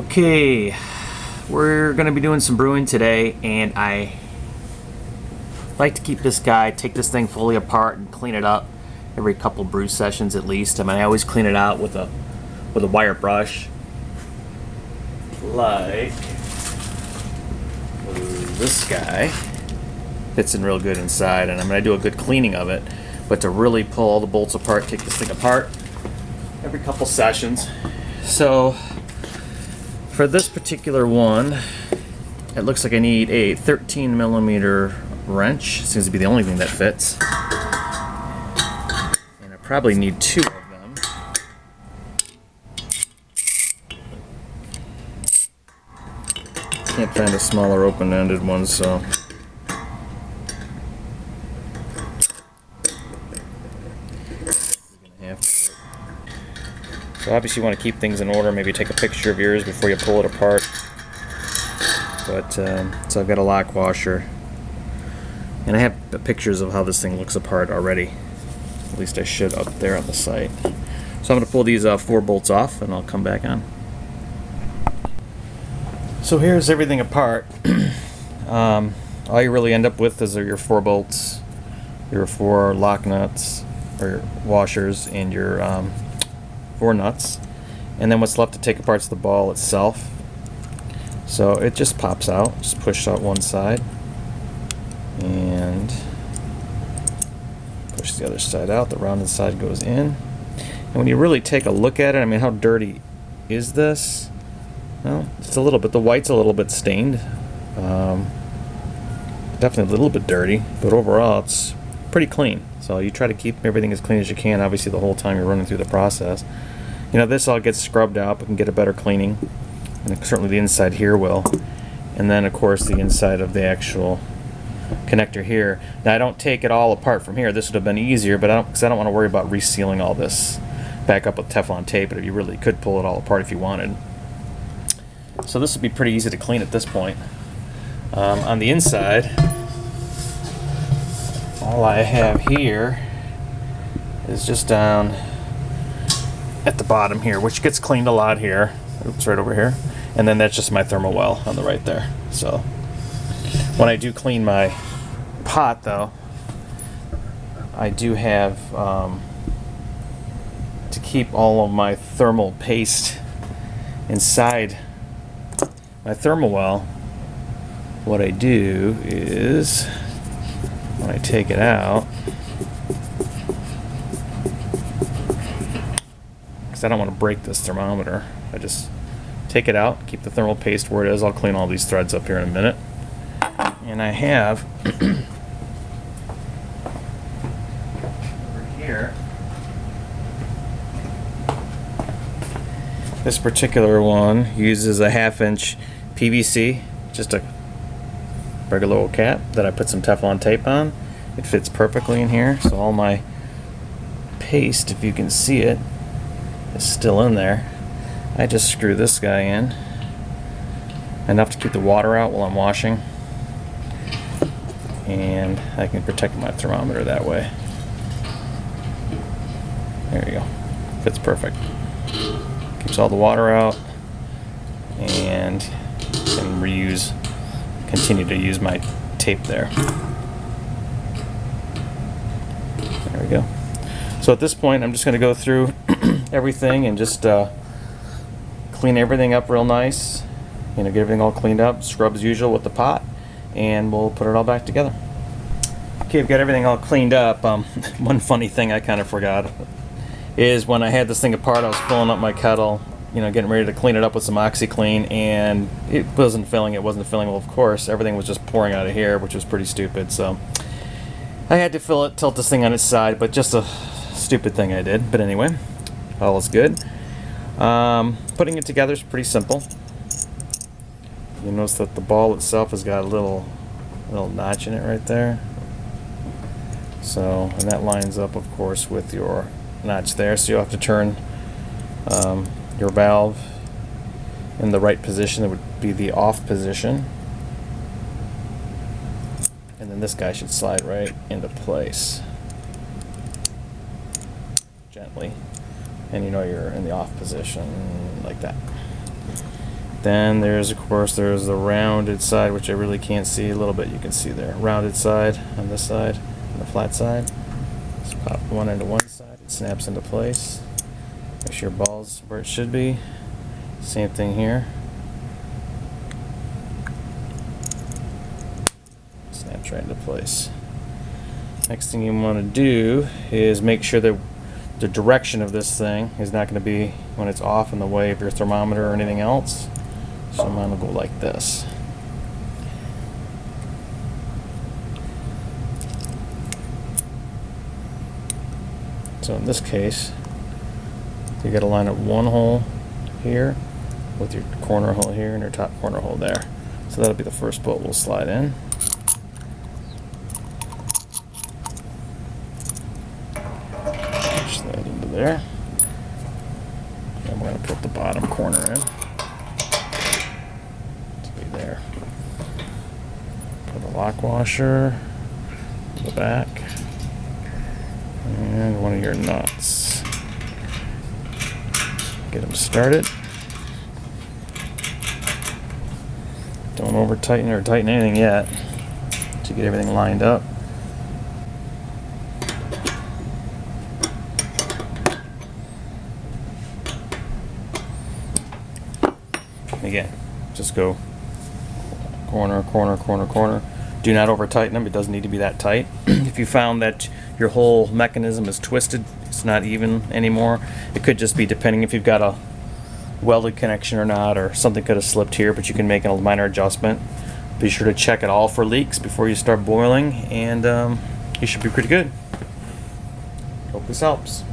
Okay, we're going to be doing some brewing today, and I like to keep this guy, take this thing fully apart and clean it up every couple brew sessions at least. I mean, I always clean it out with a wire brush, like this guy. Fits in real good inside, and I'm going to do a good cleaning of it. But to really pull all the bolts apart, take this thing apart every couple sessions. So for this particular one, it looks like I need a 13mm wrench. Seems to be the only thing that fits. And I probably need two of them. Can't find a smaller open-ended one, so So obviously you want to keep things in order, maybe take a picture of yours before you pull it apart. But so I've got a lock washer, and I have pictures of how this thing looks apart already. At least I should up there on the site. So I'm going to pull these 4 bolts off, and I'll come back on. So here's everything apart. All you really end up with is your 4 bolts, your 4 lock nuts, or your washers, and your 4 nuts, and then what's left to take apart is the ball itself. So it just pops out, just push out one side and push the other side out. The rounded side goes in, and when you really take a look at it, I mean, how dirty is this? Well, it's a little bit, the white's a little bit stained, definitely a little bit dirty, but overall it's pretty clean. So you try to keep everything as clean as you can, obviously, the whole time you're running through the process. You know, this all gets scrubbed out, but can get a better cleaning, and certainly the inside here will. And then, of course, the inside of the actual connector here. Now, I don't take it all apart from here. This would have been easier, but because I don't want to worry about resealing all this back up with Teflon tape, but you really could pull it all apart if you wanted. So this would be pretty easy to clean at this point. On the inside, all I have here is just down at the bottom here, which gets cleaned a lot here. Oops, right over here. And then that's just my thermowell on the right there. So when I do clean my pot, though, I do have to keep all of my thermal paste inside my thermowell. What I do is, when I take it out, I don't want to break this thermometer, I just take it out, keep the thermal paste where it is. I'll clean all these threads up here in a minute. And I have over here, this particular one uses a 1/2-inch PVC, just a regular old cap that I put some Teflon tape on. It fits perfectly in here, so all my paste, if you can see it, is still in there. I just screw this guy in enough to keep the water out while I'm washing, and I can protect my thermometer that way. There you go. Fits perfect. Keeps all the water out, and can continue to use my tape there. There we go. So at this point, I'm just going to go through everything and just clean everything up real nice. You know, get everything all cleaned up, scrub as usual with the pot, and we'll put it all back together. Okay, I've got everything all cleaned up. One funny thing I kind of forgot is when I had this thing apart, I was filling up my kettle, you know, getting ready to clean it up with some OxiClean, and it wasn't filling. Well, of course, everything was just pouring out of here, which was pretty stupid. So I had to fill it, tilt this thing on its side, but just a stupid thing I did. But anyway, all is good. Putting it together is pretty simple. You notice that the ball itself has got a little notch in it right there. So, and that lines up, of course, with your notch there. So you'll have to turn your valve in the right position. That would be the off position. And then this guy should slide right into place. Gently. And you know you're in the off position like that. Then there's, of course, there's the rounded side, which I really can't see. A little bit you can see there. Rounded side on this side, on the flat side. Just pop one into one side. It snaps into place. Make sure your ball's where it should be. Same thing here. Snaps right into place. Next thing you want to do is make sure that the direction of this thing is not going to be when it's off in the way of your thermometer or anything else. So mine will go like this. So in this case, you got to line up one hole here with your corner hole here and your top corner hole there. So that'll be the first bolt we'll slide in. Push that into there. And we're going to put the bottom corner in. There. Put a lock washer in the back and one of your nuts. Get them started. Don't over tighten or tighten anything yet to get everything lined up. And again, just go corner, corner, corner, corner. Do not over tighten them. It doesn't need to be that tight. If you found that your whole mechanism is twisted, it's not even anymore, it could just be depending if you've got a welded connection or not, or something could have slipped here, but you can make a minor adjustment. Be sure to check it all for leaks before you start boiling, and you should be pretty good. Hope this helps.